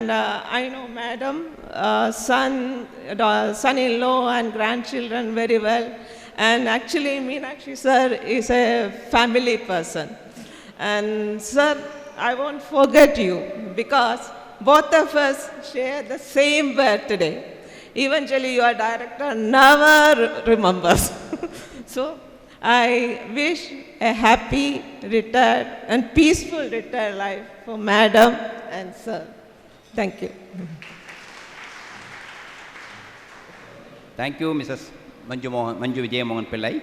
And I know Madam, son-in-law and grandchildren very well. And actually, Meenakshi sir is a family person. And sir, I won't forget you because both of us share the same birthday. Eventually, your director never remembers. So, I wish a happy, retired, and peaceful retired life for Madam and sir. Thank you. Thank you, Mrs. Manju Vijay Mohan Pillai.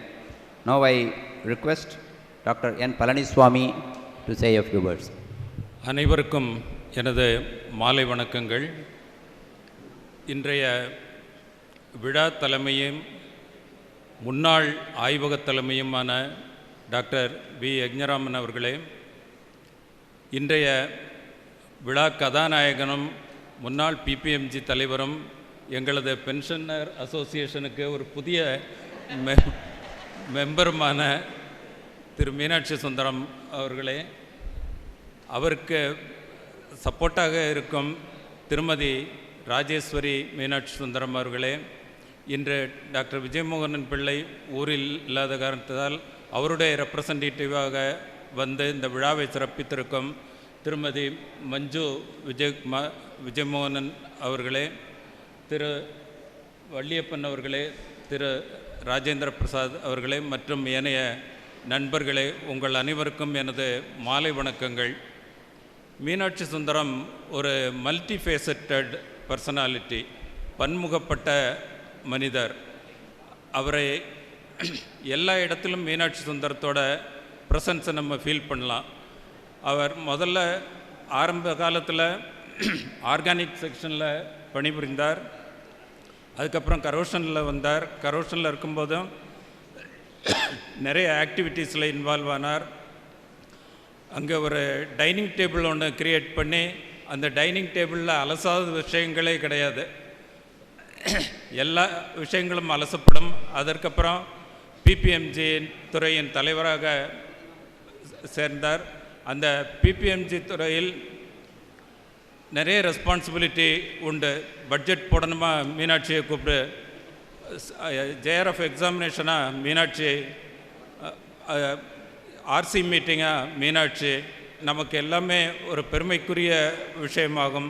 Now I request Dr. N. Palaniswamy to say a few words. அனைவருக்கும் எனது மாலை வணக்கங்கள். இன்றைய விழா தலைமையும் முன்னாள் ஆய்வக தலைமையுமான doctor V யக்ஞராமன் அவர்களே, இன்றைய விழா கதாநாயகனும் முன்னாள் பிபிஎம்ஜி தலைவரும் எங்களது பென்ஷனர் அசோசியேஷனுக்கு ஒரு புதிய மெம்பருமான திரு மீனாட்சி சுந்தரம் அவர்களே, அவருக்கு சப்போர்ட்டாக இருக்கும் திருமதி ராஜேஸ்வரி மீனாட்சி சுந்தரம் அவர்களே, இன்று டாக்டர் விஜயமோகனன் பிள்ளை ஊரில் இல்லாத காரணத்தால் அவருடைய ரெப்ரசன்டேட்டிவாக வந்து இந்த விழாவை சிறப்பித்திருக்கும் திருமதி மஞ்சு விஜயமோகனன் அவர்களே, திரு வள்ளியப்பன் அவர்களே, திரு ராஜேந்திர பிரசாத் அவர்களே மற்றும் ஏனைய நண்பர்களே, உங்கள் அனைவருக்கும் எனது மாலை வணக்கங்கள். மீனாட்சி சுந்தரம் ஒரு மல்டிஃபேசட்டட் பர்சனாலிட்டி, பன்முகப்பட்ட மனிதர். அவரை எல்லா இடத்திலும் மீனாட்சி சுந்தரத்தோட ப்ரெசன்ஸை நம்ம ஃபீல் பண்ணலாம். அவர் முதல்ல ஆரம்ப காலத்தில் ஆர்கானிக் செக்ஷனில் பணிபுரிந்தார். அதுக்கப்புறம் கரோஷனில் வந்தார். கரோஷனில் இருக்கும்போதும் நிறைய ஆக்டிவிட்டீஸில் இன்வால்வ் ஆனார். அங்கே ஒரு டைனிங் டேபிள் ஒன்று க்ரியேட் பண்ணி அந்த டைனிங் டேபிளில் அலசாத விஷயங்களே கிடையாது, எல்லா விஷயங்களும் அலசப்படும். அதற்கப்புறம் பிபிஎம்ஜி துறையின் தலைவராக சேர்ந்தார். அந்த பிபிஎம்ஜி துறையில் நிறைய ரெஸ்பான்சிபிலிட்டி உண்டு. பட்ஜெட் போடணுமா மீனாட்சியை கூப்பிட்டு, ஜேஆர்எஃப் எக்ஸாமினேஷனாக மீனாட்சி, ஆர்சி மீட்டிங்காக மீனாட்சி, நமக்கு எல்லாமே ஒரு பெருமைக்குரிய விஷயமாகும்.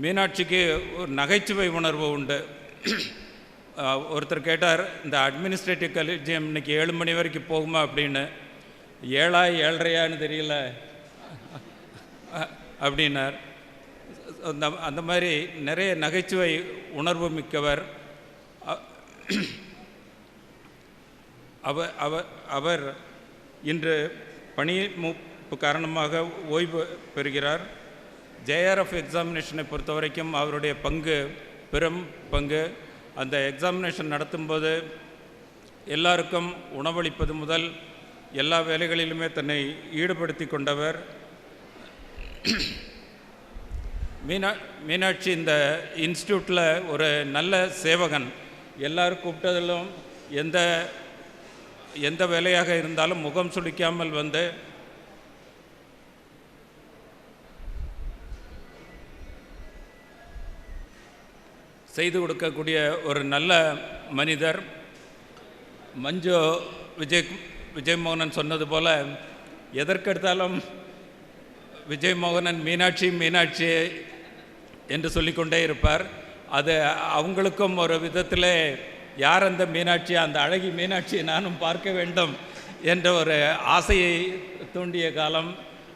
மீனாட்சிக்கு ஒரு நகைச்சுவை உணர்வு உண்டு. ஒருத்தர் கேட்டார், இந்த அட்மினிஸ்ட்ரேட்டிவ் கலீஜியம் இன்றைக்கி 7 மணி வரைக்கும் போகுமா அப்படின்னு. 7 7:30 தெரியல அப்படின்னார். அந்த மாதிரி நிறைய நகைச்சுவை உணர்வு மிக்கவர். அவர் இன்று பணி மூப்பு காரணமாக ஓய்வு பெறுகிறார். ஜேஆர்எஃப் எக்ஸாமினேஷனை பொறுத்த வரைக்கும் அவருடைய பங்கு பெரும் பங்கு. அந்த எக்ஸாமினேஷன் நடத்தும்போது எல்லாருக்கும் உணவளிப்பது முதல் எல்லா வேலைகளிலுமே தன்னை ஈடுபடுத்தி கொண்டவர். மீனாட்சி இந்த இன்ஸ்டியூட்டில் ஒரு நல்ல சேவகன். எல்லாரும் கூப்பிட்டதிலும் எந்த வேலையாக இருந்தாலும் முகம் சுளிக்காமல் வந்து செய்து கொடுக்கக்கூடிய ஒரு நல்ல மனிதர். மஞ்சு விஜயமோகனன் சொன்னது போல் எதற்கெடுத்தாலும் விஜயமோகனன் மீனாட்சி மீனாட்சி என்று சொல்லிக்கொண்டே இருப்பார். அது அவங்களுக்கும் ஒரு விதத்தில் யார் அந்த மீனாட்சி, அந்த அழகி மீனாட்சியை நானும் பார்க்க வேண்டும் என்ற ஒரு ஆசையை தூண்டிய காலம்.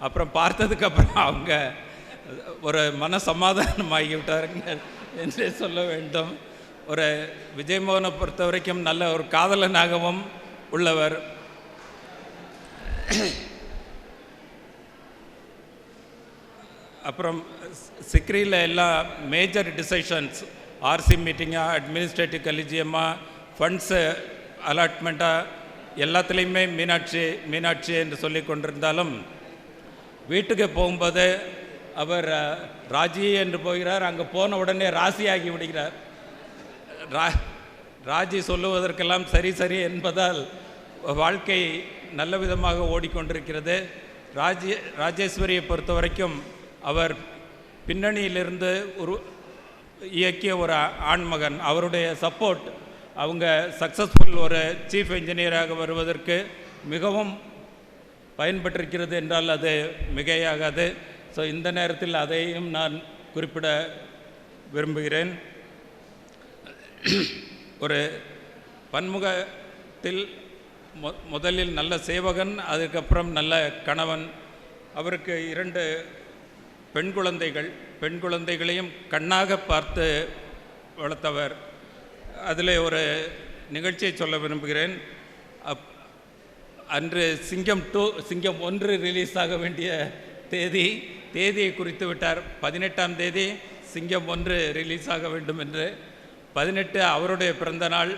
அப்புறம் பார்த்ததுக்கப்புறம் அவங்க ஒரு மன சமாதானமாகிவிட்டாருங்க என்றே சொல்ல வேண்டும். ஒரு விஜயமோகனை பொறுத்த வரைக்கும் நல்ல ஒரு காதலனாகவும் உள்ளவர். அப்புறம் சிக்ரியில் எல்லா மேஜர் டிசிஷன்ஸ், ஆர்சி மீட்டிங்காக, அட்மினிஸ்ட்ரேட்டிவ் கலீஜியமாக, ஃபண்ட்ஸு அலாட்மெண்ட்டாக, எல்லாத்துலேயுமே மீனாட்சி என்று சொல்லி கொண்டிருந்தாலும் வீட்டுக்கு போகும்போது அவர் ராஜி என்று போகிறார். அங்கே போன உடனே ராசியாகி விடுகிறார். ராஜி சொல்லுவதற்கெல்லாம் சரி என்பதால் வாழ்க்கை நல்ல விதமாக ஓடிக்கொண்டிருக்கிறது. ராஜேஸ்வரியை பொறுத்த வரைக்கும் அவர் பின்னணியிலிருந்து இயக்கிய ஒரு ஆண்மகன். அவருடைய சப்போர்ட், அவங்க சக்ஸஸ்ஃபுல் ஒரு சீஃப் இன்ஜினியராக வருவதற்கு மிகவும் பயன்பட்டிருக்கிறது என்றால் அது மிகையாகாது. ஸோ இந்த நேரத்தில் அதையும் நான் குறிப்பிட விரும்புகிறேன். ஒரு பன்முகத்தில் முதலில் நல்ல சேவகன், அதுக்கப்புறம் நல்ல கணவன். அவருக்கு 2 பெண் குழந்தைகள். பெண் குழந்தைகளையும் கண்ணாக பார்த்து வளர்த்தவர். அதில் ஒரு நிகழ்ச்சியை சொல்ல விரும்புகிறேன். அன்று சிங்கம் 1 ரிலீஸ் ஆக வேண்டிய தேதியை குறித்து விட்டார். 18ஆம் தேதி சிங்கம் 1 ரிலீஸ் ஆக வேண்டும் என்று. 18 அவருடைய பிறந்த நாள்.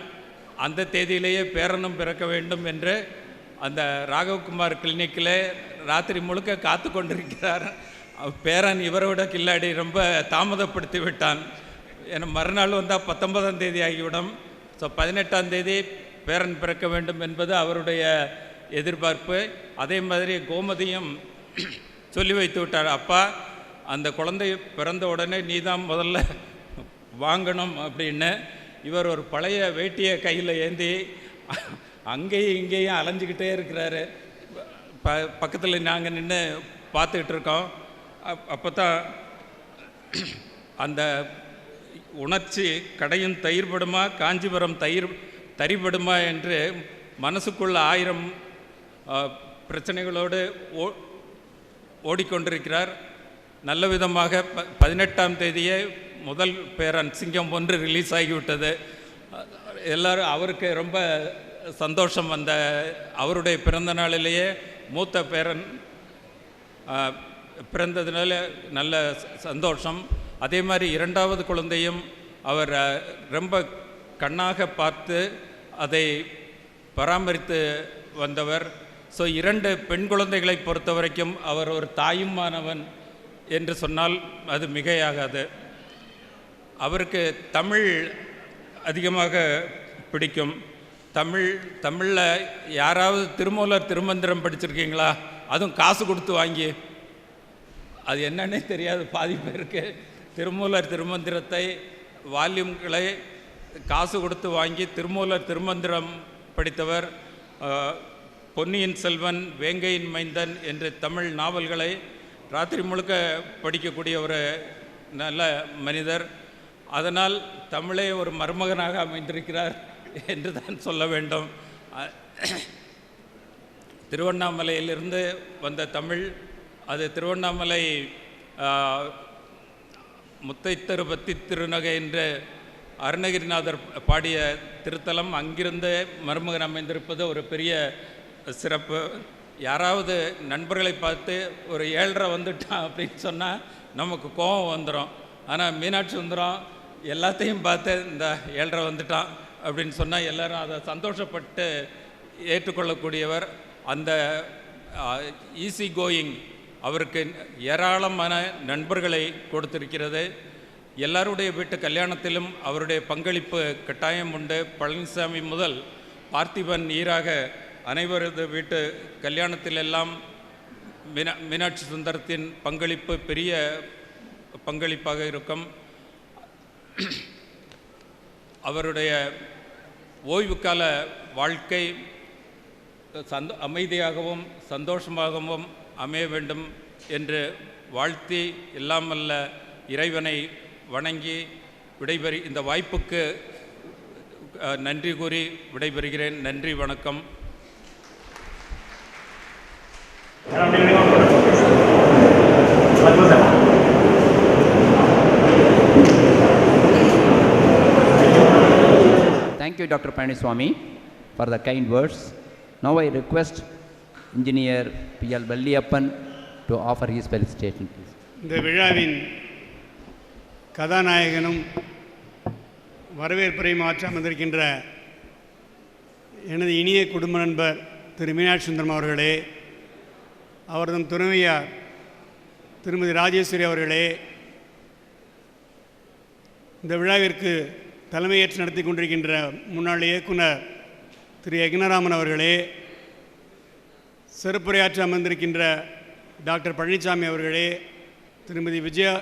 அந்த தேதியிலேயே பேரனும் பிறக்க வேண்டும் என்று அந்த ராகவ்குமார் கிளினிக்கில் ராத்திரி முழுக்க காத்து கொண்டிருக்கிறார். பேரன் இவரோட கில்லாடி ரொம்ப தாமதப்படுத்தி விட்டான். ஏன்னா மறுநாள் வந்தால் 19ஆம் தேதி ஆகிவிடும். ஸோ 18ஆம் தேதி பேரன் பிறக்க வேண்டும் என்பது அவருடைய எதிர்பார்ப்பு. அதே மாதிரி கோமதியும் சொல்லி வைத்து விட்டார், அப்பா அந்த குழந்தை பிறந்த உடனே நீ தான் முதல்ல வாங்கணும் அப்படின்னு. இவர் ஒரு பழைய வேட்டியை கையில் ஏந்தி அங்கேயும் இங்கேயும் அலைஞ்சிக்கிட்டே இருக்கிறாரு. பக்கத்தில் நாங்கள் நின்று பார்த்துக்கிட்டு இருக்கோம். அப்போ தான் அந்த உணர்ச்சி கடையும் தயிர்படுமா காஞ்சிபுரம் தரிபடுமா என்று மனசுக்குள்ள 1000 பிரச்சனைகளோடு ஓடிக்கொண்டிருக்கிறார். நல்ல விதமாக 18ஆம் தேதியே முதல் பேரன் சிங்கம் 1 ரிலீஸ் ஆகிவிட்டது. எல்லோரும் அவருக்கு ரொம்ப சந்தோஷம். அவருடைய பிறந்த நாளிலேயே மூத்த பேரன் பிறந்ததுனால நல்ல சந்தோஷம். அதே மாதிரி 2வது குழந்தையும் அவர் ரொம்ப கண்ணாக பார்த்து அதை பராமரித்து வந்தவர். ஸோ 2 பெண் குழந்தைகளை பொறுத்த வரைக்கும் அவர் ஒரு தாயுமானவன் என்று சொன்னால் அது மிகையாகாது. அவருக்கு தமிழ் அதிகமாக பிடிக்கும். தமிழில் யாராவது திருமூலர் திருமந்திரம் படிச்சிருக்கீங்களா? அதுவும் காசு கொடுத்து வாங்கி. அது என்னன்னே தெரியாது பாதி பேருக்கு. திருமூலர் திருமந்திரத்தை வால்யூம்களை காசு கொடுத்து வாங்கி திருமூலர் திருமந்திரம் படித்தவர். பொன்னியின் செல்வன், வேங்கையின் மைந்தன் என்று தமிழ் நாவல்களை ராத்திரி முழுக்க படிக்கக்கூடிய ஒரு நல்ல மனிதர். அதனால் தமிழே ஒரு மருமகனாக அமைந்திருக்கிறார் என்று தான் சொல்ல வேண்டும். திருவண்ணாமலையிலிருந்து வந்த தமிழ், அது திருவண்ணாமலை முத்தைத்தரு பத்தி திருநகை என்று அருணகிரிநாதர் பாடிய திருத்தலம். அங்கிருந்து மருமகன் அமைந்திருப்பது ஒரு பெரிய சிறப்பு. யாராவது நண்பர்களை பார்த்து ஒரு 7:30 வந்துட்டான் அப்படின்னு சொன்னால் நமக்கு கோபம் வந்துடும். ஆனால் மீனாட்சி சுந்தரம் எல்லாத்தையும் பார்த்து இந்த 7:30 வந்துட்டான் அப்படின்னு சொன்னால் எல்லோரும் அதை சந்தோஷப்பட்டு ஏற்றுக்கொள்ளக்கூடியவர். அந்த ஈஸி கோயிங் அவருக்கு ஏராளமான நண்பர்களை கொடுத்திருக்கிறது. எல்லாருடைய வீட்டு கல்யாணத்திலும் அவருடைய பங்களிப்பு கட்டாயம் உண்டு. பழனிசாமி முதல் பார்த்திபன் ஈராக அனைவரது வீட்டு கல்யாணத்திலெல்லாம் மீனாட்சி சுந்தரத்தின் பங்களிப்பு பெரிய பங்களிப்பாக இருக்கும். அவருடைய ஓய்வு கால வாழ்க்கை அமைதியாகவும் சந்தோஷமாகவும் அமைய வேண்டும் என்று வாழ்த்தி எல்லாமல்ல இறைவனை வணங்கி இந்த வாய்ப்புக்கு நன்றி கூறி விடைபெறுகிறேன். நன்றி, வணக்கம். Thank you, Dr. Palaniswamy, for the kind words. Now I request Engineer P.L. Valliyappan to offer his felicitation, please. இந்த விழாவின் கதாநாயகனும் வரவேற்புரை மாற்ற அமர்ந்திருக்கின்ற எனது இனிய குடும்ப நண்பர் திரு மீனாட்சி சுந்தரம் அவர்களே, அவரது துணைவியார் திருமதி ராஜேஸ்வரி அவர்களே, இந்த விழாவிற்கு தலைமையேற்று நடத்தி கொண்டிருக்கின்ற முன்னாள் இயக்குனர் திரு யக்னராமன் அவர்களே, சிறப்புரையாற்ற அமர்ந்திருக்கின்ற டாக்டர் பழனிசாமி அவர்களே, திருமதி விஜயா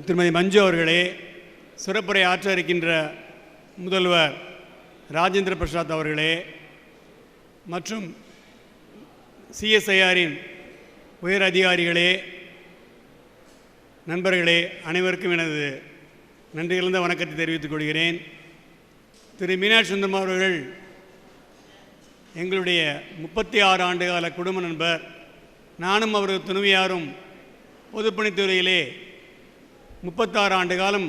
திருமதி மஞ்சு அவர்களே, சிறப்புரை ஆற்ற இருக்கின்ற முதல்வர் ராஜேந்திர பிரசாத் அவர்களே மற்றும் சிஎஸ்ஐஆரின் உயர் அதிகாரிகளே, நண்பர்களே, அனைவருக்கும் எனது நன்றி கலந்த வணக்கத்தை தெரிவித்துக் கொள்கிறேன். திரு மீனாட்சி சுந்தரம் அவர்கள் எங்களுடைய 36 ஆண்டுகால குடும்ப நண்பர். நானும் அவரது துணைவியாரும் பொதுப்பணித்துறையிலே 36 ஆண்டு காலம்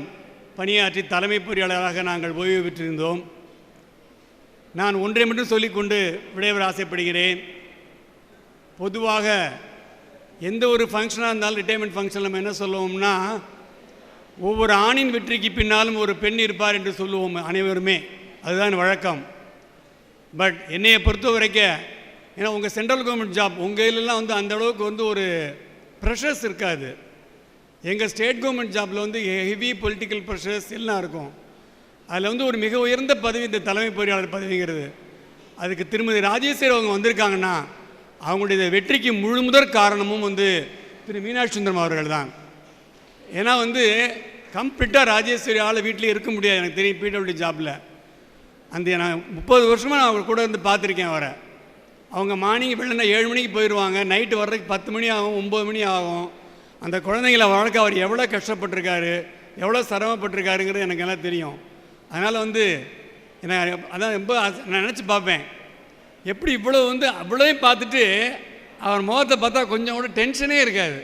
பணியாற்றி தலைமை பொறியாளராக நாங்கள் ஓய்வு பெற்றிருந்தோம். நான் ஒன்றை மட்டும் சொல்லிக்கொண்டு விடைபெற ஆசைப்படுகிறேன். பொதுவாக எந்த ஒரு ஃபங்க்ஷனாக இருந்தாலும், ரிட்டையர்மெண்ட் ஃபங்க்ஷன் நம்ம என்ன சொல்லுவோம்னா, ஒவ்வொரு ஆணின் வெற்றிக்கு பின்னாலும் ஒரு பெண் இருப்பார் என்று சொல்லுவோம் அனைவருமே. அதுதான் வழக்கம். பட் என்னையை பொறுத்த வரைக்கும், ஏன்னா உங்கள் சென்ட்ரல் கவர்மெண்ட் ஜாப், உங்கள் இதிலெலாம் வந்து அந்த அளவுக்கு வந்து ஒரு ப்ரெஷர்ஸ் இருக்காது. எங்கள் ஸ்டேட் கவர்மெண்ட் ஜாப்பில் வந்து ஹெவி பொலிட்டிக்கல் ப்ரெஷர்ஸ் எல்லாம் இருக்கும். அதில் வந்து ஒரு மிக உயர்ந்த பதவி இந்த தலைமை பொறியாளர் பதவிங்கிறது. அதுக்கு திருமதி ராஜேஸ்வரி அவங்க வந்திருக்காங்கன்னா, அவங்களுடைய வெற்றிக்கு முழுமுதற் காரணமும் வந்து திரு மீனாட்சி சுந்தரம் அவர்கள் தான். ஏன்னா வந்து கம்ப்ளீட்டாக ராஜேஸ்வரி ஆள் வீட்டிலே இருக்க முடியாது. எனக்கு தெரியும், பிடபிள்யூ ஜாப்பில் அந்த நான் 30 வருஷமாக நான் அவங்க கூட இருந்து பார்த்துருக்கேன். அவரை அவங்க மார்னிங் வெள்ளனா 7 மணிக்கு போயிடுவாங்க, நைட்டு வர்றதுக்கு 10 மணி ஆகும், 9 மணி ஆகும். அந்த குழந்தைங்கள வளர்க்க அவர் எவ்வளோ கஷ்டப்பட்டிருக்காரு, எவ்வளோ சிரமப்பட்டிருக்காருங்கிறது எனக்கு எல்லாம் தெரியும். அதனால் வந்து என்ன அதான் ரொம்ப நான் நினச்சி பார்ப்பேன், எப்படி இவ்வளோ வந்து அவ்வளோதையும் பார்த்துட்டு அவர் முகத்தை பார்த்தா கொஞ்சம் கூட டென்ஷனே இருக்காது.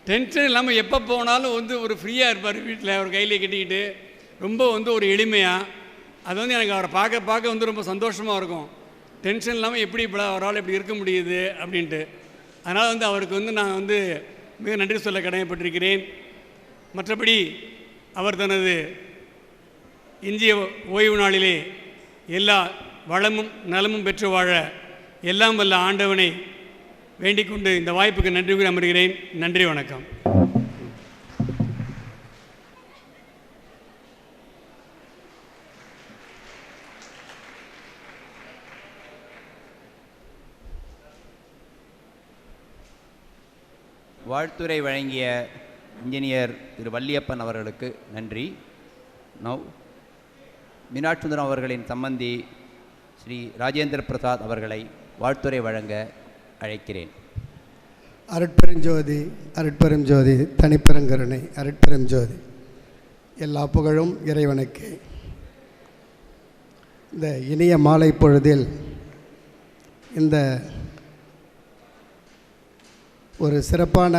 டென்ஷன் இல்லாமல் எப்போ போனாலும் வந்து ஒரு ஃப்ரீயாக இருப்பார் வீட்டில், அவர் கையிலே கட்டிக்கிட்டு ரொம்ப வந்து ஒரு எளிமையாக. அது வந்து எனக்கு அவரை பார்க்க பார்க்க வந்து ரொம்ப சந்தோஷமாக இருக்கும். டென்ஷன் இல்லாமல் எப்படி இப்படி அவரால் இப்படி இருக்க முடியுது அப்படின்ட்டு. அதனால் வந்து அவருக்கு வந்து நான் வந்து மிக நன்றி சொல்ல கடமைப்பட்டிருக்கிறேன். மற்றபடி அவர் தனது இந்திய ஓய்வு நாளிலே எல்லா வளமும் நலமும் பெற்று வாழ எல்லாம் வல்ல ஆண்டவனை வேண்டிக் கொண்டு இந்த வாய்ப்புக்கு நன்றி கூறி அமர்கிறேன். நன்றி, வணக்கம். வாழ்த்துரை வழங்கிய இன்ஜினியர் திரு வள்ளியப்பன் அவர்களுக்கு நன்றி. நவ் மீனாட்சி சுந்தரம் அவர்களின் சம்பந்தி ஸ்ரீ ராஜேந்திர பிரசாத் அவர்களை வாழ்த்துரை வழங்க அழைக்கிறேன். அருட்பெருஞ்சோதி, அருட்பெருஞ்சோதி, தனிப்பெருங்கருணை, அருட்பெருஞ்சோதி. எல்லா புகழும் இறைவனுக்கு. இந்த இனிய மாலை பொழுதில் இந்த ஒரு சிறப்பான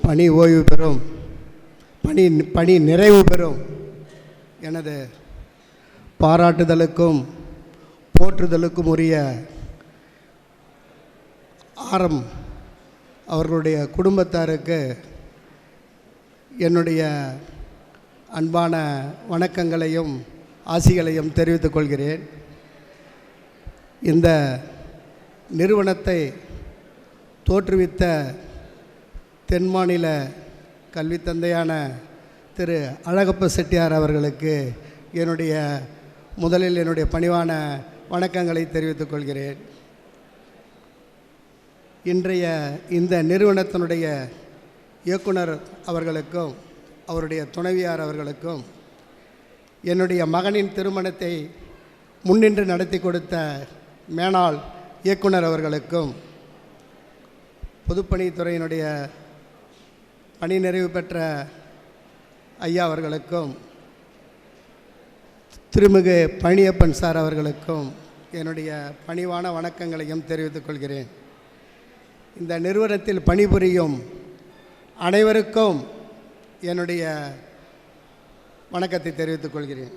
பணி ஓய்வு பெறும் பணி நிறைவு பெறும் எனது பாராட்டுதலுக்கும் போற்றுதலுக்கும் உரிய ஆரம் அவர்களுடைய குடும்பத்தாருக்கு என்னுடைய அன்பான வணக்கங்களையும் ஆசிகளையும் தெரிவித்துக் கொள்கிறேன். இந்த நிறுவனத்தை தோற்றுவித்த தென் மாநில கல்வி தந்தையான திரு அழகப்ப செட்டியார் அவர்களுக்கு முதலில் என்னுடைய பணிவான வணக்கங்களை தெரிவித்துக் கொள்கிறேன். இன்றைய இந்த நிறுவனத்தினுடைய இயக்குனர் அவர்களுக்கும் அவருடைய துணைவியார் அவர்களுக்கும் என்னுடைய மகனின் திருமணத்தை முன்னின்று நடத்தி கொடுத்த மேனாள் இயக்குனர் அவர்களுக்கும் பொதுப்பணித்துறையினுடைய பணி நிறைவு பெற்ற ஐயா அவர்களுக்கும் திருமிகு பழனியப்பன் சார் அவர்களுக்கும் என்னுடைய பணிவான வணக்கங்களையும் தெரிவித்துக் கொள்கிறேன். இந்த நிறுவனத்தில் பணிபுரியும் அனைவருக்கும் என்னுடைய வணக்கத்தை தெரிவித்துக் கொள்கிறேன்.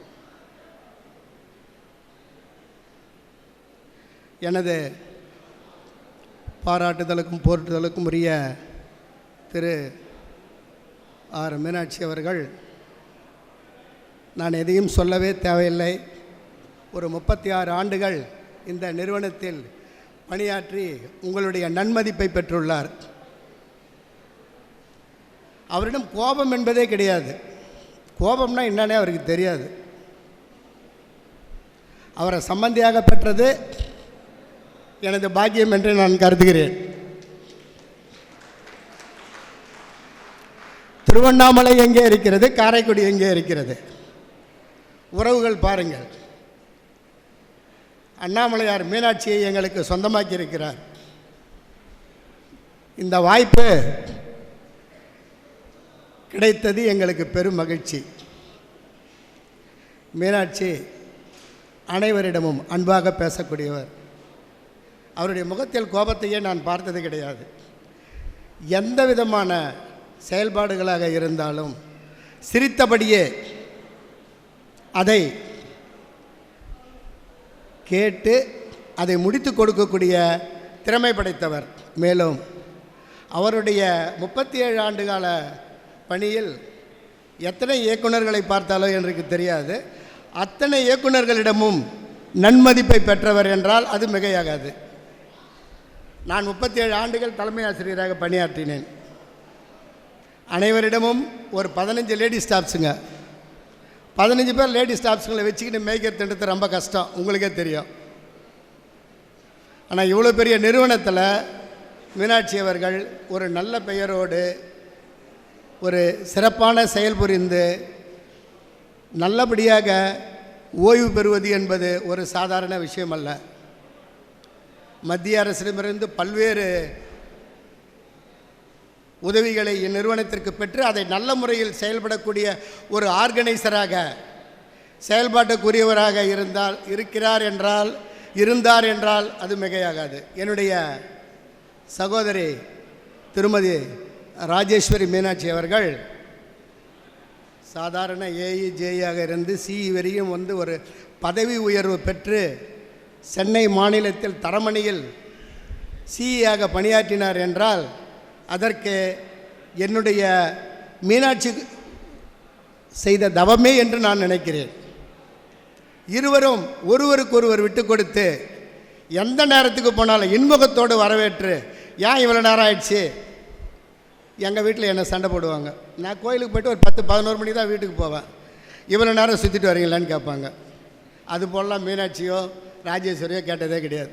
எனது பாராட்டுதலுக்கும் போற்றுதலுக்கும் உரிய திரு ஆர் மீனாட்சி அவர்கள், நான் எதையும் சொல்லவே தேவையில்லை. ஒரு 36 ஆண்டுகள் இந்த நிறுவனத்தில் பணியாற்றி உங்களுடைய நன்மதிப்பை பெற்றுள்ளார். அவரிடம் கோபம் என்பதே கிடையாது. கோபம்னா என்னன்னே அவருக்கு தெரியாது. அவரை சம்பந்தியாக பெற்றது எனது பாக்கியம் என்று நான் கருதுகிறேன். திருவண்ணாமலை எங்கே இருக்கிறது, காரைக்குடி எங்கே இருக்கிறது? உறவுகள் பாருங்கள். அண்ணாமலையார் மீனாட்சியை எங்களுக்கு சொந்தமாக்கி இருக்கிறார். இந்த வாய்ப்பு கிடைத்தது எங்களுக்கு பெரும் மகிழ்ச்சி. மீனாட்சி அனைவரிடமும் அன்பாக பேசக்கூடியவர். அவருடைய முகத்தில் கோபத்தையே நான் பார்த்தது கிடையாது. எந்த விதமான செயல்பாடுகளாக இருந்தாலும் சிரித்தபடியே அதை கேட்டு அதை முடித்து கொடுக்கக்கூடிய திறமை படைத்தவர். மேலும் அவருடைய 37 ஆண்டுகால பணியில் எத்தனை இயக்குநர்களை பார்த்தாலோ எனக்கு தெரியாது, அத்தனை இயக்குநர்களிடமும் நன்மதிப்பை பெற்றவர் என்றால் அது மிகையாகாது. நான் 37 ஆண்டுகள் தலைமை ஆசிரியராக பணியாற்றினேன். அனைவரிடமும் ஒரு 15 லேடி ஸ்டாஃப்ஸுங்க. 15 பேர் லேடி ஸ்டாஃப்ஸுங்களை வச்சுக்கிட்டு மேய்க்கிறது திட்டத்தை ரொம்ப கஷ்டம், உங்களுக்கே தெரியும். ஆனால் இவ்வளோ பெரிய நிறுவனத்தில் மீனாட்சி அவர்கள் ஒரு நல்ல பெயரோடு ஒரு சிறப்பான செயல் புரிந்து நல்லபடியாக ஓய்வு பெறுவது என்பது ஒரு சாதாரண விஷயம் அல்ல. மத்திய அரசிடமிருந்து பல்வேறு உதவிகளை இந்நிறுவனத்திற்கு பெற்று அதை நல்ல முறையில் செயல்படக்கூடிய ஒரு ஆர்கனைசராக செயல்பாட்டுக்குரியவராக இருந்தார் என்றால் அது மிகையாகாது. என்னுடைய சகோதரி திருமதி ராஜேஸ்வரி மீனாட்சி அவர்கள் சாதாரண ஏஇஜேயாக இருந்து சிஇ வரையும் ஒரு பதவி உயர்வு பெற்று சென்னை மாநிலத்தில் தரமணியில் சிஇயாக பணியாற்றினார் என்றால் அதற்கு என்னுடைய மீனாட்சி செய்த தவமே என்று நான் நினைக்கிறேன். இருவரும் ஒருவருக்கொருவர் விட்டு கொடுத்து எந்த நேரத்துக்கு போனாலும் இன்முகத்தோடு வரவேற்று, ஏன் இவ்வளோ நேரம் ஆயிடுச்சு, எங்கள் வீட்டில் என்ன சண்டை போடுவாங்க. நான் கோயிலுக்கு போய்ட்டு ஒரு 10-11 மணிக்கு தான் வீட்டுக்கு போவேன். இவ்வளோ நேரம் சுற்றிட்டு வரீங்களான்னு கேட்பாங்க. அதுபோலலாம் மீனாட்சியோ ராஜேஸ்வரியோ கேட்டதே கிடையாது.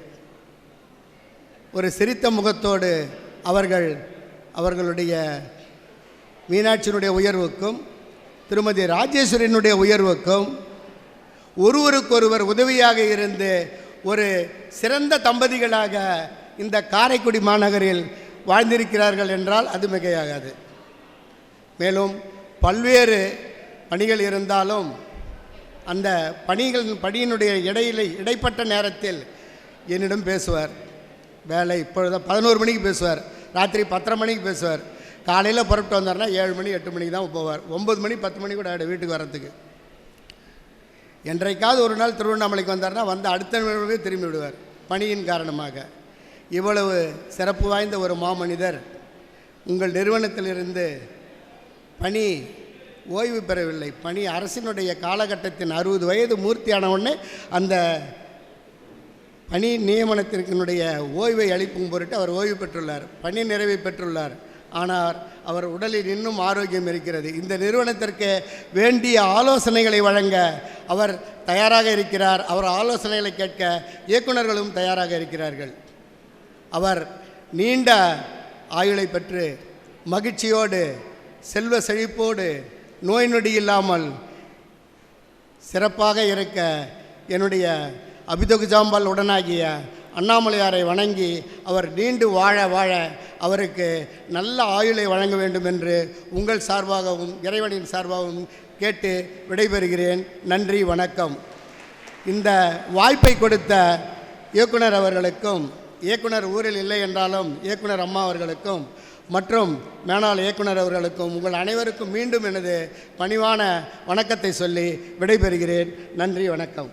ஒரு சிரித்த முகத்தோடு அவர்களுடைய மீனாட்சியினுடைய உயர்வுக்கும் திருமதி ராஜேஸ்வரியினுடைய உயர்வுக்கும் ஒருவருக்கொருவர் உதவியாக இருந்து ஒரு சிறந்த தம்பதிகளாக இந்த காரைக்குடி மாநகரில் வாழ்ந்திருக்கிறார்கள் என்றால் அது மிகையாகாது. மேலும் பல்வேறு பணிகள் இருந்தாலும் அந்த பணியினுடைய இடைப்பட்ட நேரத்தில் என்னிடம் பேசுவார். வேலை இப்பொழுது 11 மணிக்கு பேசுவார், ராத்திரி 10:30 மணிக்கு பேசுவார். காலையில் புறப்பட்டு வந்தார்னா 7 மணி 8 மணிக்கு தான் போவார். 9 மணி 10 மணி கூட ஆகிடும் வீட்டுக்கு வர்றதுக்கு. என்றைக்காவது ஒரு நாள் திருவண்ணாமலைக்கு வந்தார்னா அடுத்த நிமிடமே திரும்பி விடுவார் பணியின் காரணமாக. இவ்வளவு சிறப்பு வாய்ந்த ஒரு மாமனிதர் உங்கள் நிறுவனத்திலிருந்து பணி ஓய்வு பெறவில்லை. பணி அரசினுடைய காலகட்டத்தின் 60 வயது பூர்த்தியான உடனே அந்த பணி நியமனத்திற்கினுடைய ஓய்வை அளிக்கும் பொருட்டு அவர் ஓய்வு பெற்றுள்ளார், பணி நிறைவை பெற்றுள்ளார். ஆனால் அவர் உடலில் இன்னும் ஆரோக்கியம் இருக்கிறது. இந்த நிறுவனத்திற்கு வேண்டிய ஆலோசனைகளை வழங்க அவர் தயாராக இருக்கிறார். அவர் ஆலோசனைகளை கேட்க இயக்குநர்களும் தயாராக இருக்கிறார்கள். அவர் நீண்ட ஆயுளை பெற்று மகிழ்ச்சியோடு செல்வ செழிப்போடு நோய் நொடி இல்லாமல் சிறப்பாக இருக்க என்னுடைய அபிதகுஜாம்பால் உடனாகிய அண்ணாமலையாரை வணங்கி அவர் நீண்டு வாழ அவருக்கு நல்ல ஆயுளை வழங்க வேண்டும் என்று உங்கள் சார்பாகவும் இறைவனின் சார்பாகவும் கேட்டு விடைபெறுகிறேன். நன்றி, வணக்கம். இந்த வாய்ப்பை கொடுத்த இயக்குனர் அவர்களுக்கும், இயக்குனர் ஊரில் இல்லை என்றாலும் இயக்குனர் அம்மா அவர்களுக்கும் மற்றும் மேனாள் இயக்குனர் அவர்களுக்கும் உங்கள் அனைவருக்கும் மீண்டும் எனது பணிவான வணக்கத்தை சொல்லி விடைபெறுகிறேன். நன்றி, வணக்கம்.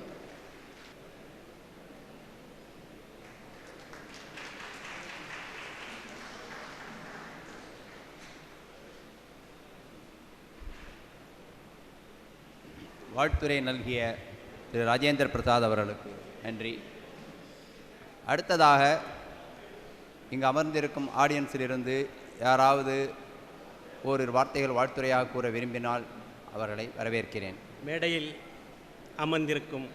வாழ்த்துரை நல்கிய திரு ராஜேந்திர பிரசாத் அவர்களுக்கு நன்றி. அடுத்ததாக இங்கு அமர்ந்திருக்கும் ஆடியன்ஸிலிருந்து யாராவது ஓரிரு வார்த்தைகள் வாழ்த்துரையாக கூற விரும்பினால் அவர்களை வரவேற்கிறேன். மேடையில் அமர்ந்திருக்கும்